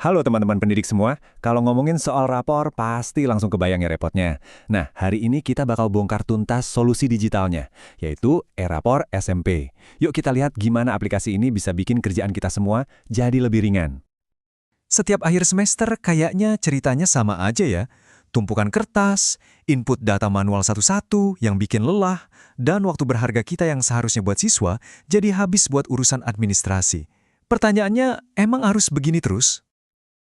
Halo teman-teman pendidik semua, kalau ngomongin soal rapor pasti langsung kebayang ya repotnya. Nah, hari ini kita bakal bongkar tuntas solusi digitalnya, yaitu e-rapor SMP. Yuk kita lihat gimana aplikasi ini bisa bikin kerjaan kita semua jadi lebih ringan. Setiap akhir semester kayaknya ceritanya sama aja ya. Tumpukan kertas, input data manual satu-satu yang bikin lelah, dan waktu berharga kita yang seharusnya buat siswa jadi habis buat urusan administrasi. Pertanyaannya, emang harus begini terus?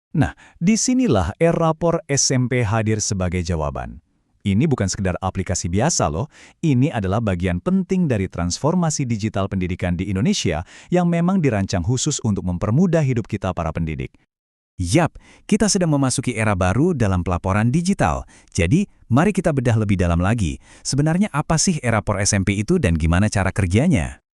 Nah, disinilah e-rapor SMP hadir sebagai jawaban. Ini bukan sekedar aplikasi biasa loh, ini adalah bagian penting dari transformasi digital pendidikan di Indonesia yang memang dirancang khusus untuk mempermudah hidup kita para pendidik. Yap, kita sedang memasuki era baru dalam pelaporan digital. Jadi, mari kita bedah lebih dalam lagi. Sebenarnya apa sih e-rapor SMP itu dan gimana cara kerjanya?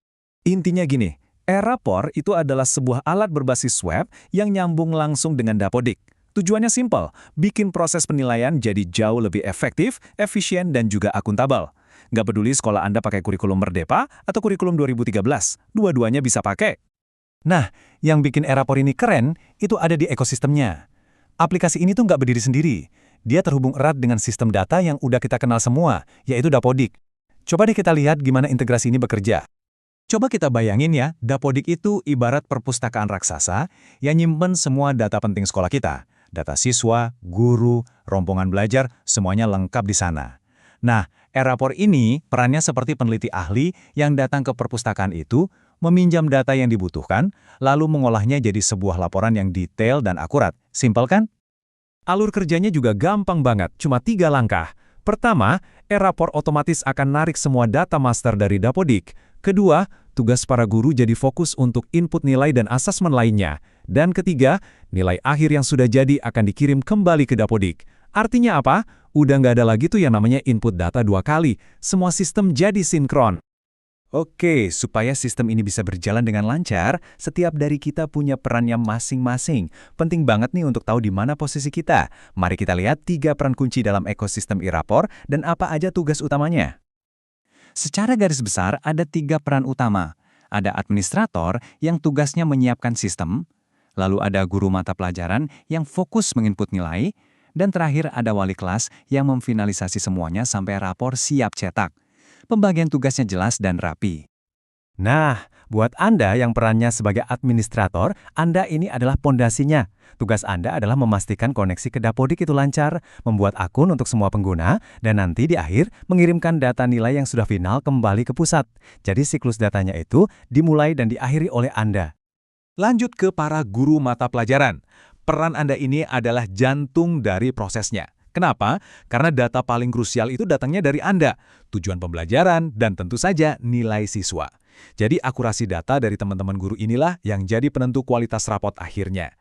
Intinya gini, e-rapor itu adalah sebuah alat berbasis web yang nyambung langsung dengan Dapodik. Tujuannya simpel, bikin proses penilaian jadi jauh lebih efektif, efisien, dan juga akuntabel. Nggak peduli sekolah Anda pakai kurikulum Merdeka atau kurikulum 2013, dua-duanya bisa pakai. Nah, yang bikin e-rapor ini keren, itu ada di ekosistemnya. Aplikasi ini tuh nggak berdiri sendiri. Dia terhubung erat dengan sistem data yang udah kita kenal semua, yaitu Dapodik. Coba deh kita lihat gimana integrasi ini bekerja. Coba kita bayangin ya, Dapodik itu ibarat perpustakaan raksasa yang nyimpen semua data penting sekolah kita. Data siswa, guru, rombongan belajar, semuanya lengkap di sana. Nah, e-rapor ini perannya seperti peneliti ahli yang datang ke perpustakaan itu, meminjam data yang dibutuhkan, lalu mengolahnya jadi sebuah laporan yang detail dan akurat. Simpel kan? Alur kerjanya juga gampang banget, cuma 3 langkah. Pertama, e-rapor otomatis akan narik semua data master dari Dapodik. Kedua, tugas para guru jadi fokus untuk input nilai dan asesmen lainnya. Dan ketiga, nilai akhir yang sudah jadi akan dikirim kembali ke Dapodik. Artinya apa? Udah nggak ada lagi tuh yang namanya input data 2 kali. Semua sistem jadi sinkron. Oke, supaya sistem ini bisa berjalan dengan lancar, setiap dari kita punya perannya masing-masing. Penting banget nih untuk tahu di mana posisi kita. Mari kita lihat 3 peran kunci dalam ekosistem e-rapor dan apa aja tugas utamanya. Secara garis besar, ada 3 peran utama. Ada administrator yang tugasnya menyiapkan sistem, lalu ada guru mata pelajaran yang fokus menginput nilai, dan terakhir ada wali kelas yang memfinalisasi semuanya sampai rapor siap cetak. Pembagian tugasnya jelas dan rapi. Nah, buat Anda yang perannya sebagai administrator, Anda ini adalah pondasinya. Tugas Anda adalah memastikan koneksi ke Dapodik itu lancar, membuat akun untuk semua pengguna, dan nanti di akhir mengirimkan data nilai yang sudah final kembali ke pusat. Jadi siklus datanya itu dimulai dan diakhiri oleh Anda. Lanjut ke para guru mata pelajaran. Peran Anda ini adalah jantung dari prosesnya. Kenapa? Karena data paling krusial itu datangnya dari Anda, tujuan pembelajaran, dan tentu saja nilai siswa. Jadi akurasi data dari teman-teman guru inilah yang jadi penentu kualitas rapot akhirnya.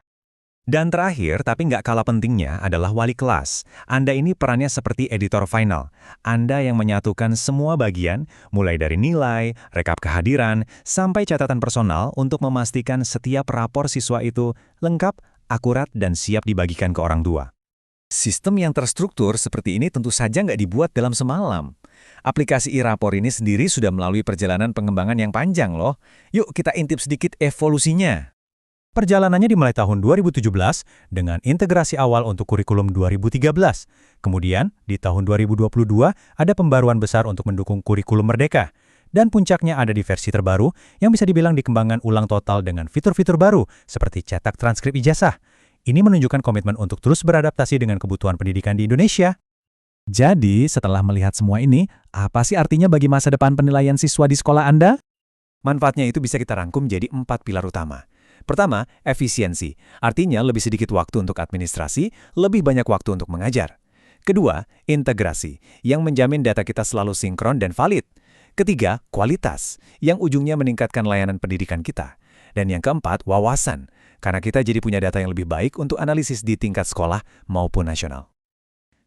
Dan terakhir, tapi nggak kalah pentingnya adalah wali kelas. Anda ini perannya seperti editor final. Anda yang menyatukan semua bagian, mulai dari nilai, rekap kehadiran, sampai catatan personal untuk memastikan setiap rapor siswa itu lengkap, akurat, dan siap dibagikan ke orang tua. Sistem yang terstruktur seperti ini tentu saja nggak dibuat dalam semalam. Aplikasi e-rapor ini sendiri sudah melalui perjalanan pengembangan yang panjang loh. Yuk kita intip sedikit evolusinya. Perjalanannya dimulai tahun 2017 dengan integrasi awal untuk kurikulum 2013. Kemudian di tahun 2022 ada pembaruan besar untuk mendukung kurikulum Merdeka. Dan puncaknya ada di versi terbaru yang bisa dibilang dikembangkan ulang total dengan fitur-fitur baru seperti cetak transkrip ijazah. Ini menunjukkan komitmen untuk terus beradaptasi dengan kebutuhan pendidikan di Indonesia. Jadi, setelah melihat semua ini, apa sih artinya bagi masa depan penilaian siswa di sekolah Anda? Manfaatnya itu bisa kita rangkum jadi 4 pilar utama. Pertama, efisiensi. Artinya lebih sedikit waktu untuk administrasi, lebih banyak waktu untuk mengajar. Kedua, integrasi, yang menjamin data kita selalu sinkron dan valid. Ketiga, kualitas, yang ujungnya meningkatkan layanan pendidikan kita. Dan yang keempat, wawasan, karena kita jadi punya data yang lebih baik untuk analisis di tingkat sekolah maupun nasional.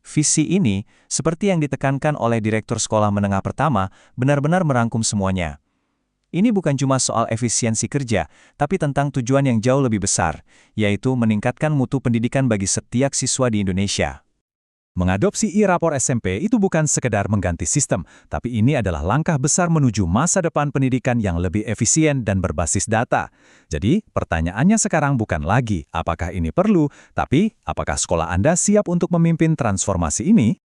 Visi ini, seperti yang ditekankan oleh Direktur Sekolah Menengah Pertama, benar-benar merangkum semuanya. Ini bukan cuma soal efisiensi kerja, tapi tentang tujuan yang jauh lebih besar, yaitu meningkatkan mutu pendidikan bagi setiap siswa di Indonesia. Mengadopsi e-rapor SMP itu bukan sekedar mengganti sistem, tapi ini adalah langkah besar menuju masa depan pendidikan yang lebih efisien dan berbasis data. Jadi, pertanyaannya sekarang bukan lagi apakah ini perlu, tapi apakah sekolah Anda siap untuk memimpin transformasi ini?